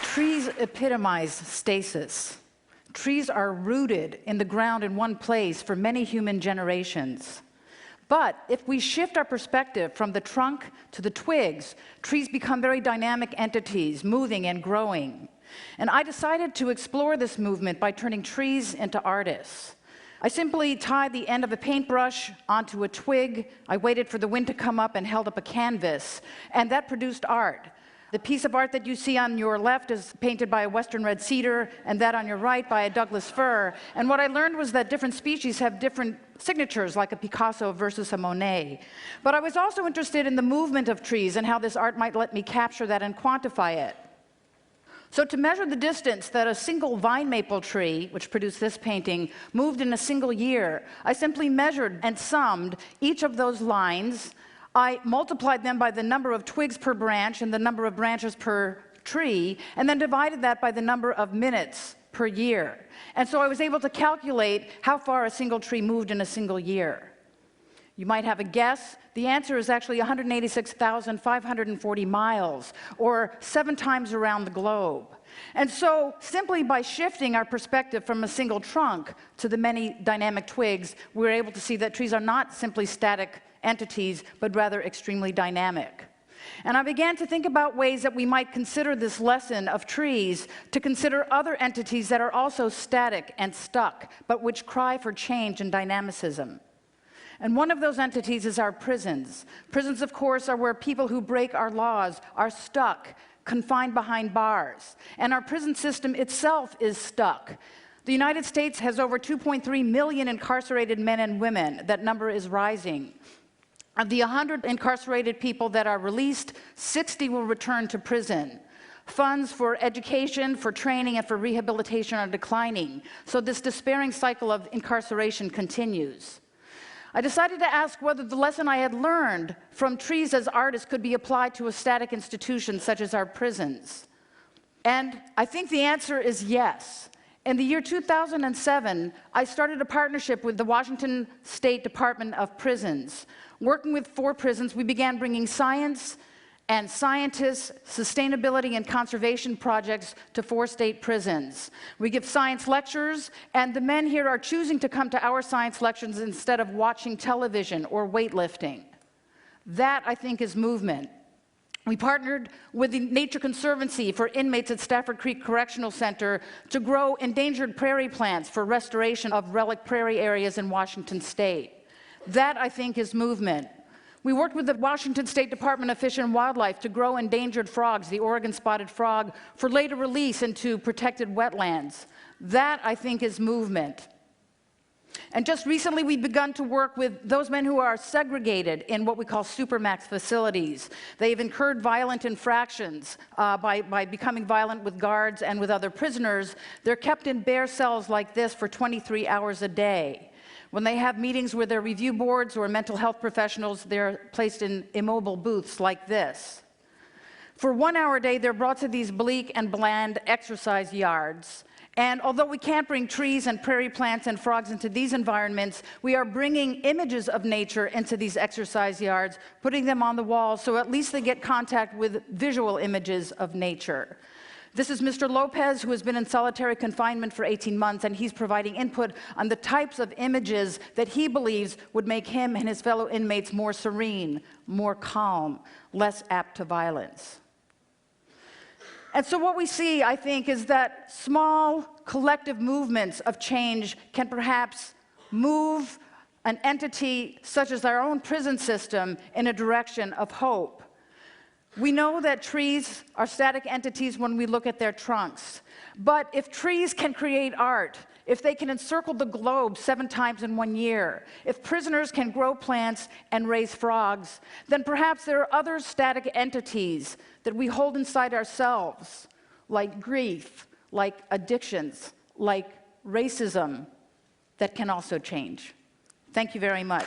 Trees epitomize stasis. Trees are rooted in the ground in one place for many human generations. But if we shift our perspective from the trunk to the twigs, trees become very dynamic entities, moving and growing. And I decided to explore this movement by turning trees into artists. I simply tied the end of a paintbrush onto a twig. I waited for the wind to come up and held up a canvas, and that produced art. The piece of art that you see on your left is painted by a western red cedar, and that on your right by a Douglas fir. And what I learned was that different species have different signatures, like a Picasso versus a Monet. But I was also interested in the movement of trees and how this art might let me capture that and quantify it. So to measure the distance that a single vine maple tree, which produced this painting, moved in a single year, I simply measured and summed each of those lines. I multiplied them by the number of twigs per branch and the number of branches per tree, and then divided that by the number of minutes per year. And so I was able to calculate how far a single tree moved in a single year. You might have a guess. The answer is actually 186,540 miles, or 7 times around the globe. And so, simply by shifting our perspective from a single trunk to the many dynamic twigs, we're able to see that trees are not simply static entities, but rather extremely dynamic. And I began to think about ways that we might consider this lesson of trees to consider other entities that are also static and stuck, but which cry for change and dynamicism. And one of those entities is our prisons. Prisons, of course, are where people who break our laws are stuck, confined behind bars. And our prison system itself is stuck. The United States has over 2.3 million incarcerated men and women. That number is rising. Of the 100 incarcerated people that are released, 60 will return to prison. Funds for education, for training, and for rehabilitation are declining. So this despairing cycle of incarceration continues. I decided to ask whether the lesson I had learned from trees as artists could be applied to a static institution such as our prisons. And I think the answer is yes. In the year 2007, I started a partnership with the Washington State Department of Prisons. Working with 4 prisons, we began bringing science and scientists, sustainability and conservation projects to 4 state prisons. We give science lectures, and the men here are choosing to come to our science lectures instead of watching television or weightlifting. That, I think, is movement. We partnered with the Nature Conservancy for inmates at Stafford Creek Correctional Center to grow endangered prairie plants for restoration of relic prairie areas in Washington State. That, I think, is movement. We worked with the Washington State Department of Fish and Wildlife to grow endangered frogs, the Oregon spotted frog, for later release into protected wetlands. That, I think, is movement. And just recently, we've begun to work with those men who are segregated in what we call supermax facilities. They've incurred violent infractions by becoming violent with guards and with other prisoners. They're kept in bare cells like this for 23 hours a day. When they have meetings with their review boards or mental health professionals, they're placed in immobile booths like this. For 1 hour a day, they're brought to these bleak and bland exercise yards. And although we can't bring trees and prairie plants and frogs into these environments, we are bringing images of nature into these exercise yards, putting them on the walls so at least they get contact with visual images of nature. This is Mr. Lopez, who has been in solitary confinement for 18 months, and he's providing input on the types of images that he believes would make him and his fellow inmates more serene, more calm, less apt to violence. And so what we see, I think, is that small collective movements of change can perhaps move an entity such as our own prison system in a direction of hope. We know that trees are static entities when we look at their trunks. But if trees can create art, if they can encircle the globe 7 times in 1 year, if prisoners can grow plants and raise frogs, then perhaps there are other static entities that we hold inside ourselves, like grief, like addictions, like racism, that can also change. Thank you very much.